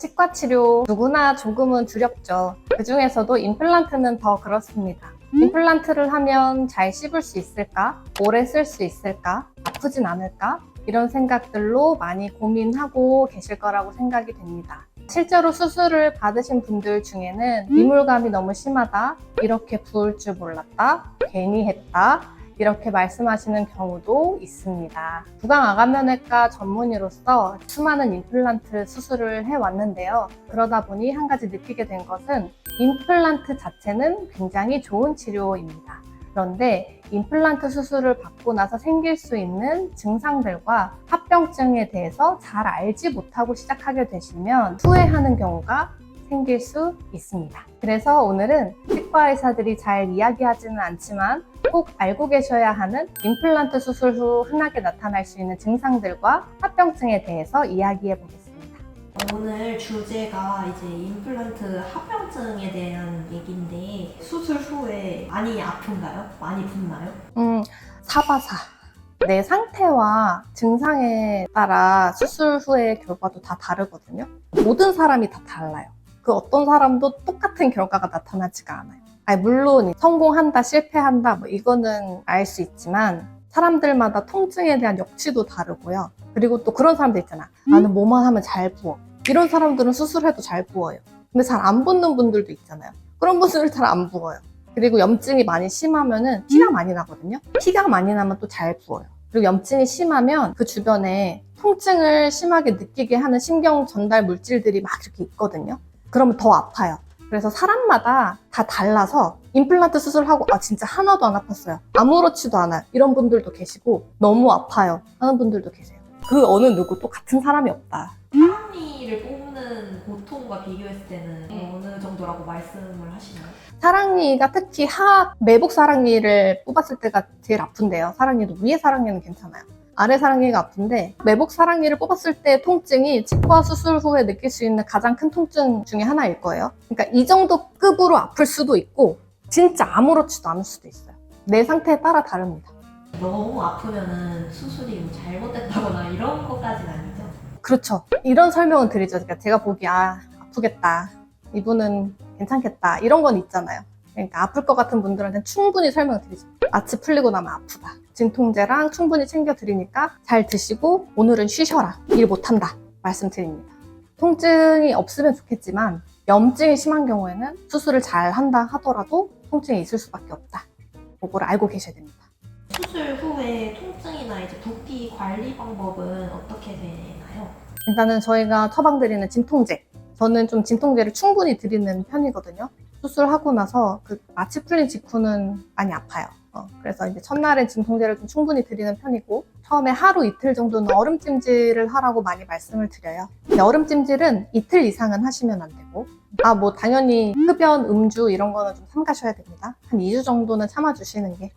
치과 치료 누구나 조금은 두렵죠. 그 중에서도 임플란트는 더 그렇습니다. 임플란트를 하면 잘 씹을 수 있을까? 오래 쓸 수 있을까? 아프진 않을까? 이런 생각들로 많이 고민하고 계실 거라고 생각이 됩니다. 실제로 수술을 받으신 분들 중에는 이물감이 너무 심하다, 이렇게 부을 줄 몰랐다, 괜히 했다, 이렇게 말씀하시는 경우도 있습니다. 구강아간면외과 전문의로서 수많은 임플란트 수술을 해왔는데요. 그러다 보니 한 가지 느끼게 된 것은 임플란트 자체는 굉장히 좋은 치료입니다. 그런데 임플란트 수술을 받고 나서 생길 수 있는 증상들과 합병증에 대해서 잘 알지 못하고 시작하게 되시면 후회하는 경우가 생길 수 있습니다. 그래서 오늘은 치과 의사들이 잘 이야기하지는 않지만 꼭 알고 계셔야 하는 임플란트 수술 후 흔하게 나타날 수 있는 증상들과 합병증에 대해서 이야기해 보겠습니다. 오늘 주제가 이제 임플란트 합병증에 대한 얘기인데 수술 후에 많이 아픈가요? 많이 붓나요? 사바사. 내 상태와 증상에 따라 수술 후의 결과도 다 다르거든요. 모든 사람이 다 달라요. 그 어떤 사람도 똑같은 결과가 나타나지가 않아요. 물론 성공한다, 실패한다 뭐 이거는 알 수 있지만 사람들마다 통증에 대한 역치도 다르고요. 그리고 또 그런 사람들 있잖아. 나는 뭐만 하면 잘 부어. 이런 사람들은 수술해도 잘 부어요. 근데 잘 안 붓는 분들도 있잖아요. 그런 분들은 잘 안 부어요. 그리고 염증이 많이 심하면은 피가 많이 나거든요. 피가 많이 나면 또 잘 부어요. 그리고 염증이 심하면 그 주변에 통증을 심하게 느끼게 하는 신경 전달 물질들이 막 이렇게 있거든요. 그러면 더 아파요. 그래서 사람마다 다 달라서 임플란트 수술하고 진짜 하나도 안 아팠어요. 아무렇지도 않아요. 이런 분들도 계시고 너무 아파요 하는 분들도 계세요. 그 어느 누구도 같은 사람이 없다. 사랑니를 뽑는 고통과 비교했을 때는 어느 정도라고 말씀을 하시나요? 사랑니가 특히 매복 사랑니를 뽑았을 때가 제일 아픈데요. 사랑니도 위에 사랑니는 괜찮아요. 아래 사랑니가 아픈데 매복 사랑니를 뽑았을 때 통증이 치과 수술 후에 느낄 수 있는 가장 큰 통증 중에 하나일 거예요. 그러니까 이 정도 급으로 아플 수도 있고 진짜 아무렇지도 않을 수도 있어요. 내 상태에 따라 다릅니다. 너무 아프면은 수술이 뭐 잘못됐다거나 이런 것까지는 아니죠? 그렇죠. 이런 설명은 드리죠. 그러니까 제가 보기에 아프겠다, 이분은 괜찮겠다, 이런 건 있잖아요. 그러니까 아플 것 같은 분들한테는 충분히 설명을 드리죠. 마취 풀리고 나면 아프다. 진통제랑 충분히 챙겨드리니까 잘 드시고 오늘은 쉬셔라. 일 못한다. 말씀드립니다. 통증이 없으면 좋겠지만 염증이 심한 경우에는 수술을 잘 한다 하더라도 통증이 있을 수밖에 없다. 그거를 알고 계셔야 됩니다. 수술 후에 통증이나 이제 붓기 관리 방법은 어떻게 되나요? 일단은 저희가 처방드리는 진통제. 저는 좀 진통제를 충분히 드리는 편이거든요. 수술하고 나서 그 마취 풀린 직후는 많이 아파요. 그래서 이제 첫날엔 진통제를 좀 충분히 드리는 편이고 처음에 하루 이틀 정도는 얼음찜질을 하라고 많이 말씀을 드려요. 근데 얼음찜질은 이틀 이상은 하시면 안 되고 뭐 당연히 흡연, 음주 이런 거는 좀 삼가셔야 됩니다. 한 2주 정도는 참아주시는 게.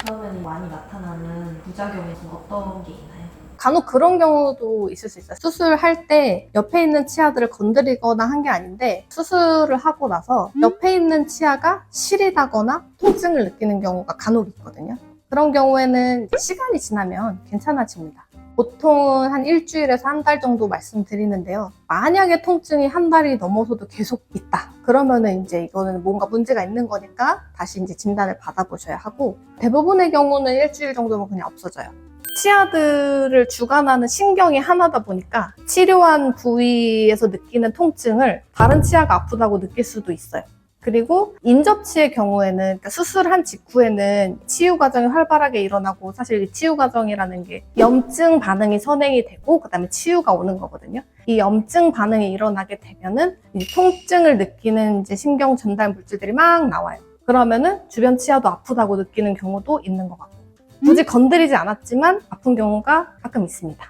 그러면 많이 나타나는 부작용이 좀 어떤 게 있나요? 간혹 그런 경우도 있을 수 있어요. 수술할 때 옆에 있는 치아들을 건드리거나 한 게 아닌데 수술을 하고 나서 옆에 있는 치아가 시리다거나 통증을 느끼는 경우가 간혹 있거든요. 그런 경우에는 시간이 지나면 괜찮아집니다. 보통 한 일주일에서 한 달 정도 말씀드리는데요. 만약에 통증이 한 달이 넘어서도 계속 있다. 그러면은 이제 이거는 뭔가 문제가 있는 거니까 다시 이제 진단을 받아보셔야 하고 대부분의 경우는 일주일 정도면 그냥 없어져요. 치아들을 주관하는 신경이 하나다 보니까 치료한 부위에서 느끼는 통증을 다른 치아가 아프다고 느낄 수도 있어요. 그리고 인접치의 경우에는 그러니까 수술한 직후에는 치유 과정이 활발하게 일어나고 사실 이 치유 과정이라는 게 염증 반응이 선행이 되고 그다음에 치유가 오는 거거든요. 이 염증 반응이 일어나게 되면은 이 통증을 느끼는 이제 신경 전달 물질들이 막 나와요. 그러면은 주변 치아도 아프다고 느끼는 경우도 있는 것 같고 굳이 건드리지 않았지만 아픈 경우가 가끔 있습니다.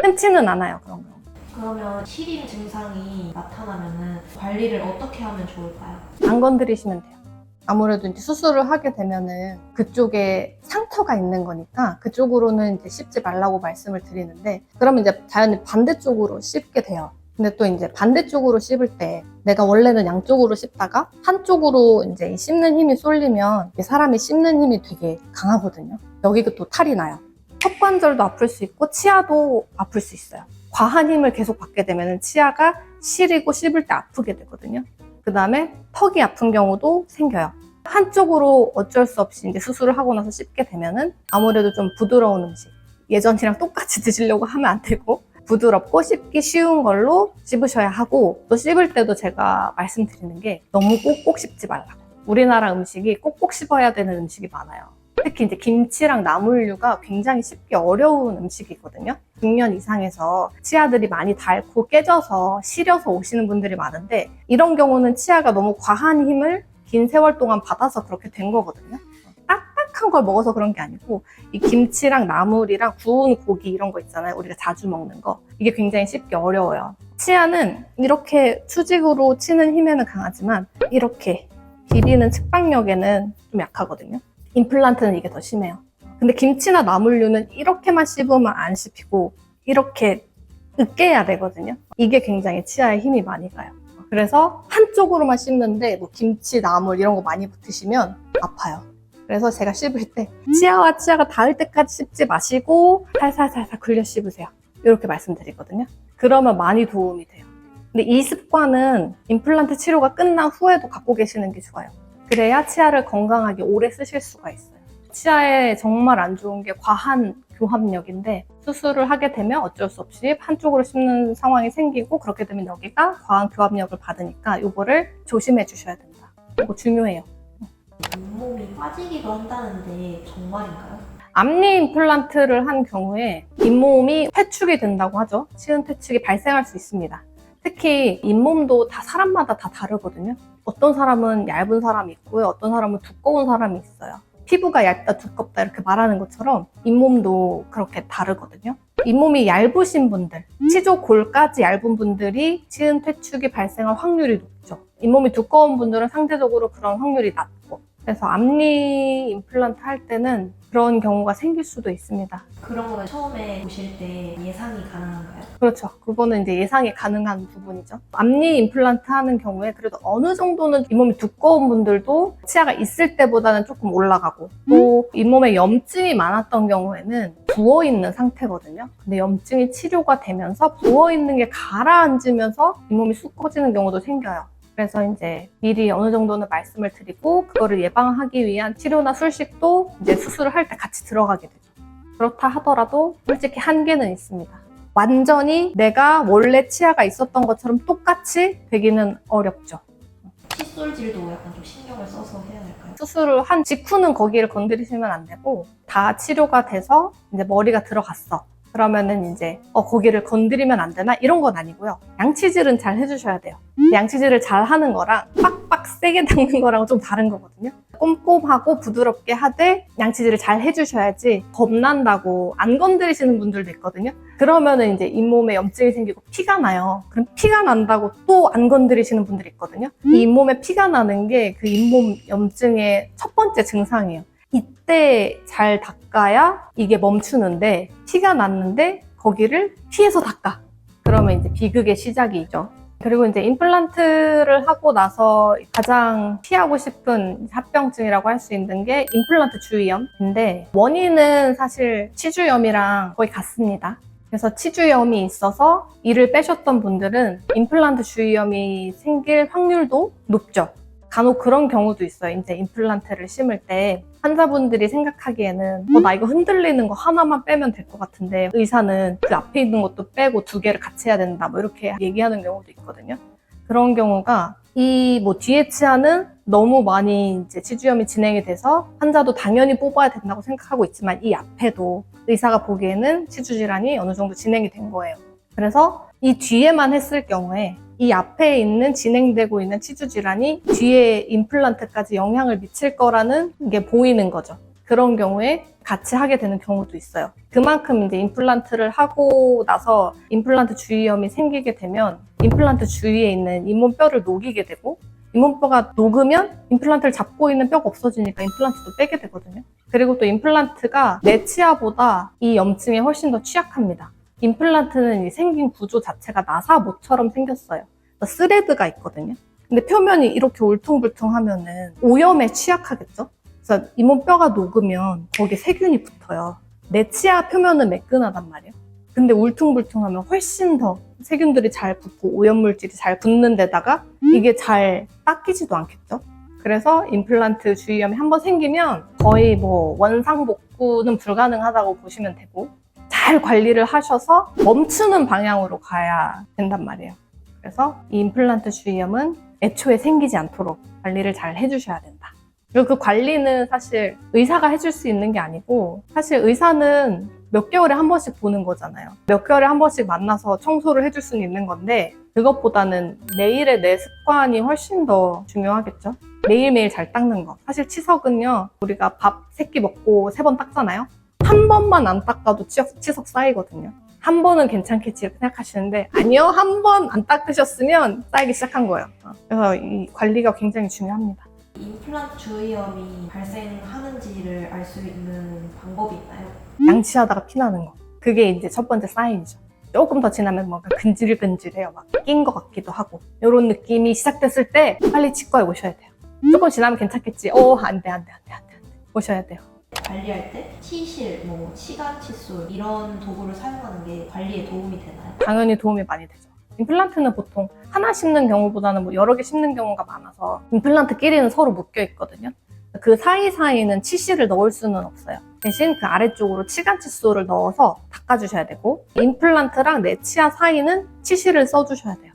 흔치는 않아요, 그런 경우. 그러면 시림 증상이 나타나면은 관리를 어떻게 하면 좋을까요? 안 건드리시면 돼요. 아무래도 이제 수술을 하게 되면은 그쪽에 상처가 있는 거니까 그쪽으로는 이제 씹지 말라고 말씀을 드리는데 그러면 이제 자연히 반대쪽으로 씹게 돼요. 근데 또 이제 반대쪽으로 씹을 때 내가 원래는 양쪽으로 씹다가 한쪽으로 이제 씹는 힘이 쏠리면 사람이 씹는 힘이 되게 강하거든요. 여기가 또 탈이 나요. 턱관절도 아플 수 있고 치아도 아플 수 있어요. 과한 힘을 계속 받게 되면 치아가 시리고 씹을 때 아프게 되거든요. 그 다음에 턱이 아픈 경우도 생겨요. 한쪽으로 어쩔 수 없이 이제 수술을 하고 나서 씹게 되면은 아무래도 좀 부드러운 음식, 예전이랑 똑같이 드시려고 하면 안 되고 부드럽고 씹기 쉬운 걸로 씹으셔야 하고, 또 씹을 때도 제가 말씀드리는 게 너무 꼭꼭 씹지 말라고. 우리나라 음식이 꼭꼭 씹어야 되는 음식이 많아요. 특히 이제 김치랑 나물류가 굉장히 씹기 어려운 음식이거든요. 6년 이상에서 치아들이 많이 닳고 깨져서 시려서 오시는 분들이 많은데, 이런 경우는 치아가 너무 과한 힘을 긴 세월 동안 받아서 그렇게 된 거거든요. 딱딱한 걸 먹어서 그런 게 아니고, 이 김치랑 나물이랑 구운 고기 이런 거 있잖아요. 우리가 자주 먹는 거. 이게 굉장히 씹기 어려워요. 치아는 이렇게 수직으로 치는 힘에는 강하지만 이렇게 비비는 측방력에는 좀 약하거든요. 임플란트는 이게 더 심해요. 근데 김치나 나물류는 이렇게만 씹으면 안 씹히고 이렇게 으깨야 되거든요. 이게 굉장히 치아에 힘이 많이 가요. 그래서 한쪽으로만 씹는데 뭐 김치, 나물 이런 거 많이 붙으시면 아파요. 그래서 제가 씹을 때 치아와 치아가 닿을 때까지 씹지 마시고 살살살살 굴려 씹으세요. 이렇게 말씀드리거든요. 그러면 많이 도움이 돼요. 근데 이 습관은 임플란트 치료가 끝난 후에도 갖고 계시는 게 좋아요. 그래야 치아를 건강하게 오래 쓰실 수가 있어요. 치아에 정말 안 좋은 게 과한 교합력인데, 수술을 하게 되면 어쩔 수 없이 한쪽으로 씹는 상황이 생기고, 그렇게 되면 여기가 과한 교합력을 받으니까 이거를 조심해 주셔야 된다. 이거 중요해요. 잇몸이 빠지기도 한다는데 정말인가요? 앞니 임플란트를 한 경우에 잇몸이 퇴축이 된다고 하죠. 치은 퇴축이 발생할 수 있습니다. 특히 잇몸도 다 사람마다 다 다르거든요. 어떤 사람은 얇은 사람이 있고요. 어떤 사람은 두꺼운 사람이 있어요. 피부가 얇다, 두껍다 이렇게 말하는 것처럼 잇몸도 그렇게 다르거든요. 잇몸이 얇으신 분들, 치조골까지 얇은 분들이 치은 퇴축이 발생할 확률이 높죠. 잇몸이 두꺼운 분들은 상대적으로 그런 확률이 낮고. 그래서 앞니 임플란트 할 때는 그런 경우가 생길 수도 있습니다. 그런 거는 처음에 보실 때 예상이 가능한가요? 그렇죠. 그거는 이제 예상이 가능한 부분이죠. 앞니 임플란트 하는 경우에 그래도 어느 정도는 잇몸이 두꺼운 분들도 치아가 있을 때보다는 조금 올라가고, 또 잇몸에 염증이 많았던 경우에는 부어있는 상태거든요. 근데 염증이 치료가 되면서 부어있는 게 가라앉으면서 잇몸이 쑥 커지는 경우도 생겨요. 그래서 이제 미리 어느 정도는 말씀을 드리고, 그거를 예방하기 위한 치료나 술식도 이제 수술을 할 때 같이 들어가게 되죠. 그렇다 하더라도 솔직히 한계는 있습니다. 완전히 내가 원래 치아가 있었던 것처럼 똑같이 되기는 어렵죠. 칫솔질도 약간 좀 신경을 써서 해야 할까요? 수술을 한 직후는 거기를 건드리시면 안 되고, 다 치료가 돼서 이제 머리가 들어갔어. 그러면은 이제 거기를 건드리면 안 되나? 이런 건 아니고요. 양치질은 잘 해주셔야 돼요. 양치질을 잘 하는 거랑 빡빡 세게 닦는 거랑 좀 다른 거거든요. 꼼꼼하고 부드럽게 하되 양치질을 잘 해주셔야지, 겁난다고 안 건드리시는 분들도 있거든요. 그러면은 이제 잇몸에 염증이 생기고 피가 나요. 그럼 피가 난다고 또 안 건드리시는 분들이 있거든요. 이 잇몸에 피가 나는 게 그 잇몸 염증의 첫 번째 증상이에요. 이때 잘 닦아야 이게 멈추는데, 피가 났는데 거기를 피해서 닦아. 그러면 이제 비극의 시작이죠. 그리고 이제 임플란트를 하고 나서 가장 피하고 싶은 합병증이라고 할 수 있는 게 임플란트 주위염인데, 원인은 사실 치주염이랑 거의 같습니다. 그래서 치주염이 있어서 이를 빼셨던 분들은 임플란트 주위염이 생길 확률도 높죠. 간혹 그런 경우도 있어요. 이제 임플란트를 심을 때 환자분들이 생각하기에는 나 이거 흔들리는 거 하나만 빼면 될 것 같은데, 의사는 그 앞에 있는 것도 빼고 2개를 같이 해야 된다, 뭐 이렇게 얘기하는 경우도 있거든요. 그런 경우가 이 뒤에 치아는 너무 많이 이제 치주염이 진행이 돼서 환자도 당연히 뽑아야 된다고 생각하고 있지만, 이 앞에도 의사가 보기에는 치주 질환이 어느 정도 진행이 된 거예요. 그래서 이 뒤에만 했을 경우에 이 앞에 있는 진행되고 있는 치주 질환이 뒤에 임플란트까지 영향을 미칠 거라는 게 보이는 거죠. 그런 경우에 같이 하게 되는 경우도 있어요. 그만큼 이제 임플란트를 하고 나서 임플란트 주위염이 생기게 되면 임플란트 주위에 있는 잇몸뼈를 녹이게 되고, 잇몸뼈가 녹으면 임플란트를 잡고 있는 뼈가 없어지니까 임플란트도 빼게 되거든요. 그리고 또 임플란트가 내 치아보다 이 염증에 훨씬 더 취약합니다. 임플란트는 생긴 구조 자체가 나사못처럼 생겼어요. 스레드가 있거든요. 근데 표면이 이렇게 울퉁불퉁하면은 오염에 취약하겠죠? 그래서 잇몸뼈가 녹으면 거기에 세균이 붙어요. 내 치아 표면은 매끈하단 말이에요. 근데 울퉁불퉁하면 훨씬 더 세균들이 잘 붙고 오염물질이 잘 붙는 데다가 이게 잘 닦이지도 않겠죠? 그래서 임플란트 주위염이 한번 생기면 거의 뭐 원상복구는 불가능하다고 보시면 되고 잘 관리를 하셔서 멈추는 방향으로 가야 된단 말이에요. 그래서 이 임플란트 주위염은 애초에 생기지 않도록 관리를 잘 해주셔야 된다. 그리고 그 관리는 사실 의사가 해줄 수 있는 게 아니고 사실 의사는 몇 개월에 한 번씩 보는 거잖아요. 몇 개월에 한 번씩 만나서 청소를 해줄 수는 있는 건데 그것보다는 매일의 내 습관이 훨씬 더 중요하겠죠. 매일매일 잘 닦는 거. 사실 치석은요, 우리가 밥 3끼 먹고 3번 닦잖아요. 한 번만 안 닦아도 치석 쌓이거든요. 한 번은 괜찮겠지 이렇게 생각하시는데 아니요, 한 번 안 닦으셨으면 쌓이기 시작한 거예요. 그래서 이 관리가 굉장히 중요합니다. 임플란트 주위염이 발생하는지를 알 수 있는 방법이 있나요? 양치하다가 피나는 거. 그게 이제 첫 번째 사인이죠. 조금 더 지나면 뭔가 근질근질해요. 막 낀 것 같기도 하고. 이런 느낌이 시작됐을 때 빨리 치과에 오셔야 돼요. 조금 지나면 괜찮겠지. 안 돼. 오셔야 돼요. 관리할 때 치실, 치간 칫솔 이런 도구를 사용하는 게 관리에 도움이 되나요? 당연히 도움이 많이 되죠. 임플란트는 보통 하나 심는 경우보다는 여러 개 심는 경우가 많아서 임플란트끼리는 서로 묶여 있거든요. 그 사이사이는 치실을 넣을 수는 없어요. 대신 그 아래쪽으로 치간 칫솔을 넣어서 닦아주셔야 되고 임플란트랑 내 치아 사이는 치실을 써주셔야 돼요.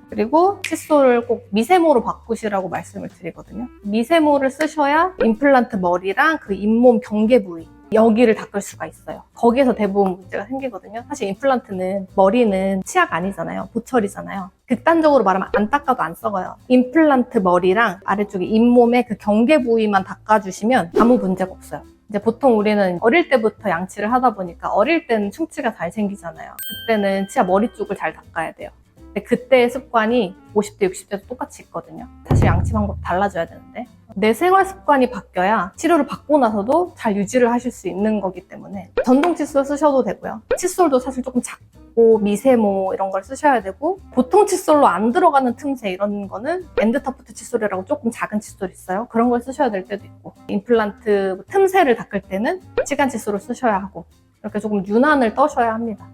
그리고 칫솔을 꼭 미세모로 바꾸시라고 말씀을 드리거든요. 미세모를 쓰셔야 임플란트 머리랑 그 잇몸 경계 부위 여기를 닦을 수가 있어요. 거기에서 대부분 문제가 생기거든요. 사실 임플란트는 머리는 치아가 아니잖아요. 보철이잖아요. 극단적으로 말하면 안 닦아도 안 썩어요. 임플란트 머리랑 아래쪽에 잇몸의 그 경계 부위만 닦아주시면 아무 문제가 없어요. 이제 보통 우리는 어릴 때부터 양치를 하다 보니까 어릴 때는 충치가 잘 생기잖아요. 그때는 치아 머리 쪽을 잘 닦아야 돼요. 근데 그때의 습관이 50대, 60대도 똑같이 있거든요. 사실 양치 방법 달라져야 되는데 내 생활 습관이 바뀌어야 치료를 받고 나서도 잘 유지를 하실 수 있는 거기 때문에 전동 칫솔 쓰셔도 되고요. 칫솔도 사실 조금 작고 미세모 이런 걸 쓰셔야 되고 보통 칫솔로 안 들어가는 틈새 이런 거는 엔드터프트 칫솔이라고 조금 작은 칫솔 있어요. 그런 걸 쓰셔야 될 때도 있고 임플란트 틈새를 닦을 때는 치간 칫솔을 쓰셔야 하고 이렇게 조금 유난을 떠셔야 합니다.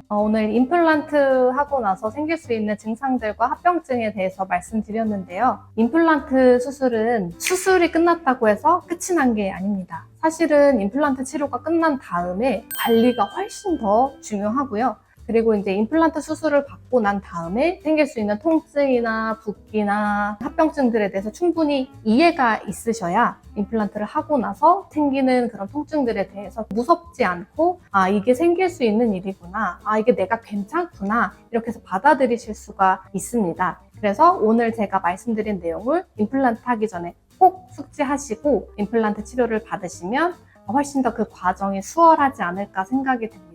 오늘 임플란트 하고 나서 생길 수 있는 증상들과 합병증에 대해서 말씀드렸는데요. 임플란트 수술은 수술이 끝났다고 해서 끝이 난 게 아닙니다. 사실은 임플란트 치료가 끝난 다음에 관리가 훨씬 더 중요하고요. 그리고 이제 임플란트 수술을 받고 난 다음에 생길 수 있는 통증이나 붓기나 합병증들에 대해서 충분히 이해가 있으셔야 임플란트를 하고 나서 생기는 그런 통증들에 대해서 무섭지 않고 이게 생길 수 있는 일이구나, 이게 내가 괜찮구나 이렇게 해서 받아들이실 수가 있습니다. 그래서 오늘 제가 말씀드린 내용을 임플란트 하기 전에 꼭 숙지하시고 임플란트 치료를 받으시면 훨씬 더 그 과정이 수월하지 않을까 생각이 됩니다.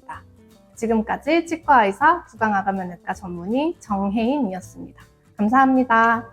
지금까지 치과의사, 구강아가면외과 전문의 정혜인이었습니다. 감사합니다.